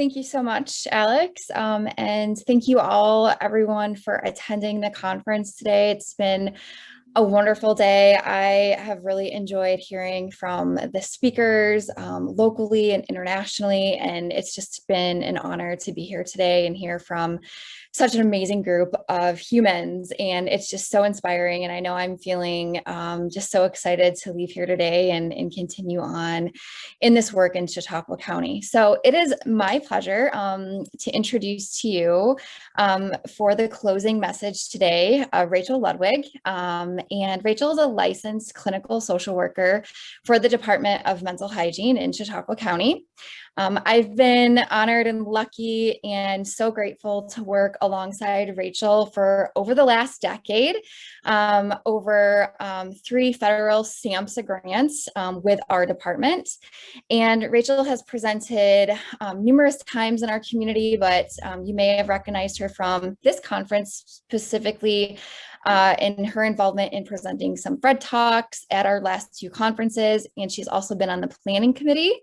Thank you so much, Alex. And thank you all, everyone, for attending the conference today. It's been a wonderful day. I have really enjoyed hearing from the speakers locally and internationally, and it's just been an honor to be here today and hear from such an amazing group of humans. And it's just so inspiring. And I know I'm feeling just so excited to leave here today and continue on in this work in Chautauqua County. So it is my pleasure to introduce to you for the closing message today, Rachel Ludwig. And Rachel is a licensed clinical social worker for the Department of Mental Hygiene in Chautauqua County. I've been honored and lucky and so grateful to work alongside Rachel for over the last decade, over 3 federal SAMHSA grants with our department. And Rachel has presented numerous times in our community, but you may have recognized her from this conference specifically in her involvement in presenting some Fred Talks at our last 2 conferences. And she's also been on the planning committee.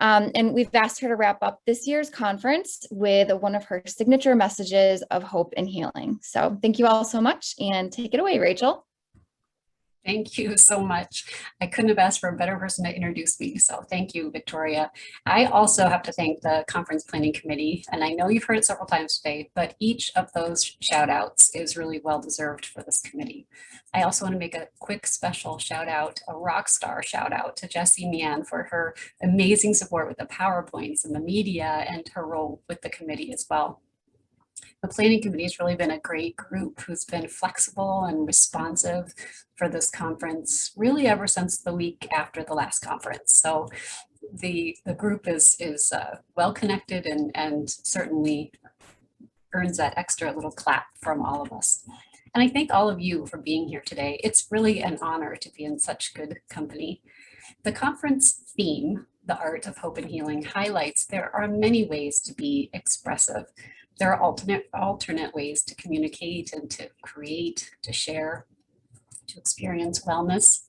And we've asked her to wrap up this year's conference with one of her signature messages of hope and healing. So thank you all so much, and take it away, Rachel. Thank you so much. I couldn't have asked for a better person to introduce me. So thank you, Victoria. I also have to thank the Conference Planning Committee, and I know you've heard it several times today, but each of those shout outs is really well deserved for this committee. I also want to make a quick special shout out, a rock star shout out to Jessie Meehan for her amazing support with the PowerPoints and the media and her role with the committee as well. The planning committee has really been a great group who's been flexible and responsive for this conference, really ever since the week after the last conference. So the group is well connected and certainly earns that extra little clap from all of us. And I thank all of you for being here today. It's really an honor to be in such good company. The conference theme, The Art of Hope and Healing, highlights there are many ways to be expressive. There are alternate ways to communicate and to create, to share, to experience wellness.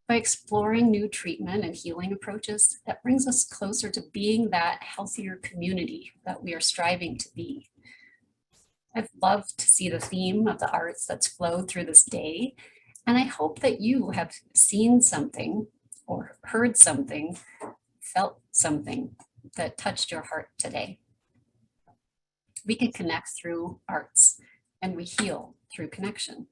By exploring new treatment and healing approaches, that brings us closer to being that healthier community that we are striving to be. I've loved to see the theme of the arts that's flowed through this day, and I hope that you have seen something or heard something, felt something that touched your heart today. We can connect through arts, and we heal through connection.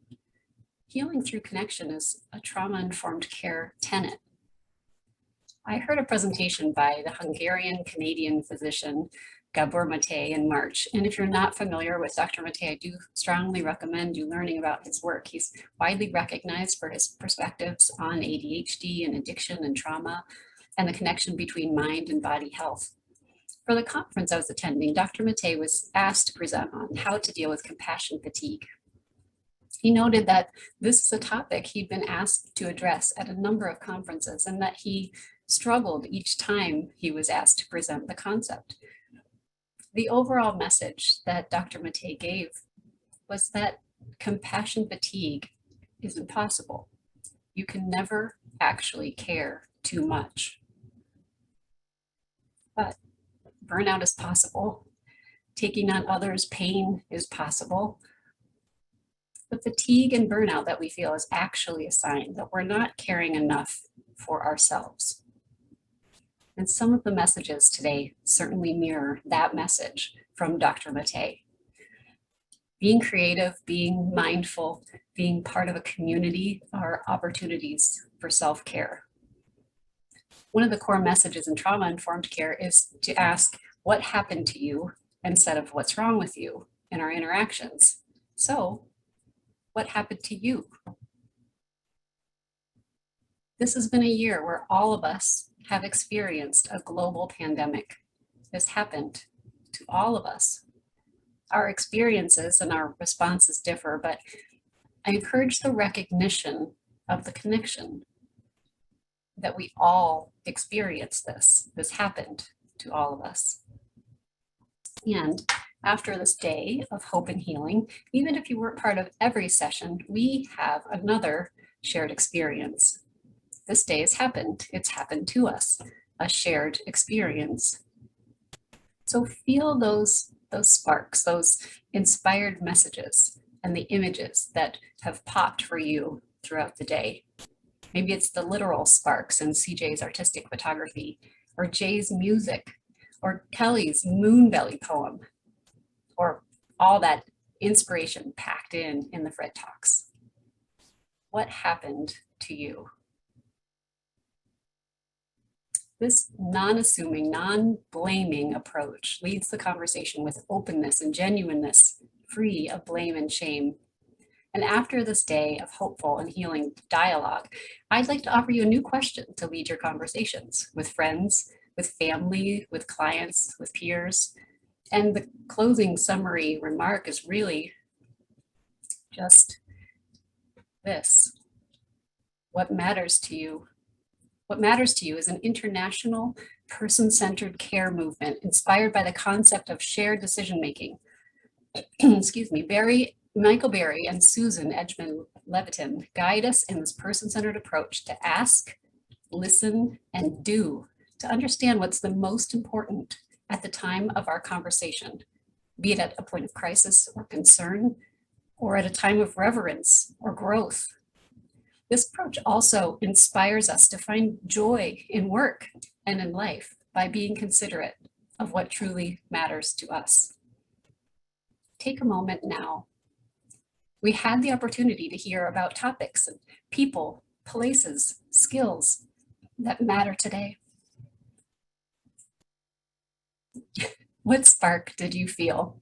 Healing through connection is a trauma-informed care tenet. I heard a presentation by the Hungarian-Canadian physician Gabor Maté in March, and if you're not familiar with Dr. Maté, I do strongly recommend you learning about his work. He's widely recognized for his perspectives on ADHD and addiction and trauma, and the connection between mind and body health. For the conference I was attending, Dr. Maté was asked to present on how to deal with compassion fatigue. He noted that this is a topic he'd been asked to address at a number of conferences, and that he struggled each time he was asked to present the concept. The overall message that Dr. Maté gave was that compassion fatigue is impossible. You can never actually care too much. But burnout is possible. Taking on others' pain is possible. The fatigue and burnout that we feel is actually a sign that we're not caring enough for ourselves. And some of the messages today certainly mirror that message from Dr. Maté. Being creative, being mindful, being part of a community are opportunities for self-care. One of the core messages in trauma-informed care is to ask what happened to you instead of what's wrong with you in our interactions. So, what happened to you? This has been a year where all of us have experienced a global pandemic. This happened to all of us. Our experiences and our responses differ, but I encourage the recognition of the connection that we all experienced this. This happened to all of us. And after this day of hope and healing, even if you weren't part of every session, we have another shared experience. This day has happened. It's happened to us, a shared experience. So feel those sparks, those inspired messages and the images that have popped for you throughout the day. Maybe it's the literal sparks in CJ's artistic photography, or Jay's music, or Kelly's Moonbelly poem, or all that inspiration packed in the Fred Talks. What happened to you? This non-assuming, non-blaming approach leads the conversation with openness and genuineness, free of blame and shame. And after this day of hopeful and healing dialogue, I'd like to offer you a new question to lead your conversations with friends, with family, with clients, with peers. And the closing summary remark is really just this: what matters to you? What matters to you is an international person-centered care movement inspired by the concept of shared decision-making. Excuse me, Michael Berry and Susan Edgman Levitin guide us in this person-centered approach to ask, listen, and do, to understand what's the most important at the time of our conversation, be it at a point of crisis or concern, or at a time of reverence or growth. This approach also inspires us to find joy in work and in life by being considerate of what truly matters to us. Take a moment now. We had the opportunity to hear about topics and people, places, skills that matter today. What spark did you feel?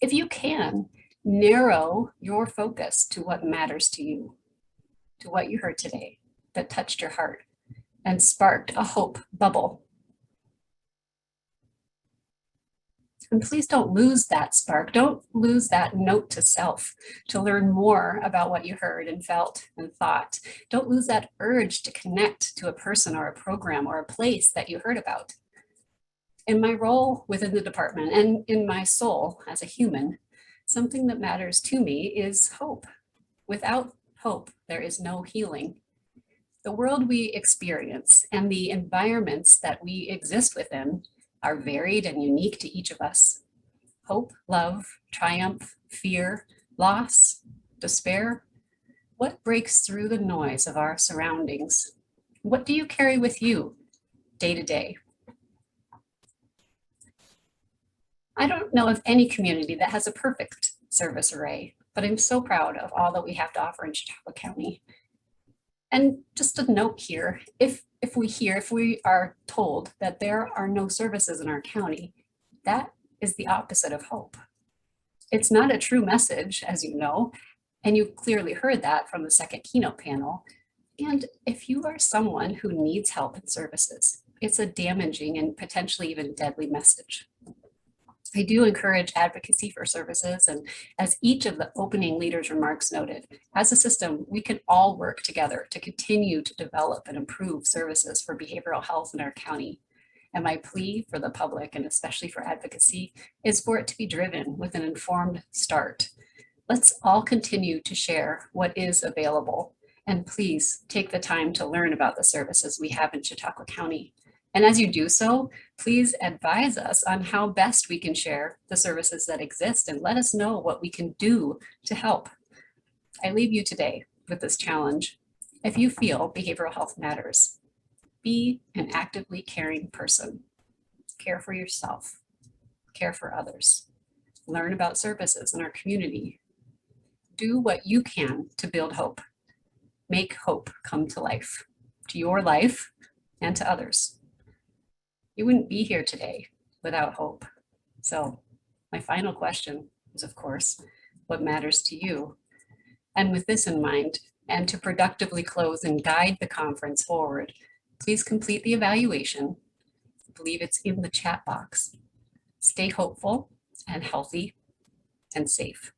If you can, narrow your focus to what matters to you, to what you heard today that touched your heart and sparked a hope bubble. And please don't lose that spark. Don't lose that note to self to learn more about what you heard and felt and thought. Don't lose that urge to connect to a person or a program or a place that you heard about. In my role within the department and in my soul as a human, something that matters to me is hope. Without hope, there is no healing. The world we experience and the environments that we exist within are varied and unique to each of us. Hope, love, triumph, fear, loss, despair. What breaks through the noise of our surroundings? What do you carry with you day to day? I don't know of any community that has a perfect service array, but I'm so proud of all that we have to offer in Chautauqua County. And just a note here, if we are told that there are no services in our county, that is the opposite of hope. It's not a true message, as you know, and you clearly heard that from the second keynote panel. And if you are someone who needs help and services, it's a damaging and potentially even deadly message. I do encourage advocacy for services, and as each of the opening leaders' remarks noted, as a system, we can all work together to continue to develop and improve services for behavioral health in our county. And my plea for the public, and especially for advocacy, is for it to be driven with an informed start. Let's all continue to share what is available, and please take the time to learn about the services we have in Chautauqua County. And as you do so, please advise us on how best we can share the services that exist and let us know what we can do to help. I leave you today with this challenge. If you feel behavioral health matters, be an actively caring person. Care for yourself, care for others, learn about services in our community. Do what you can to build hope. Make hope come to life, to your life and to others. You wouldn't be here today without hope. So my final question is, of course, what matters to you? And with this in mind, and to productively close and guide the conference forward, please complete the evaluation. I believe it's in the chat box. Stay hopeful and healthy and safe.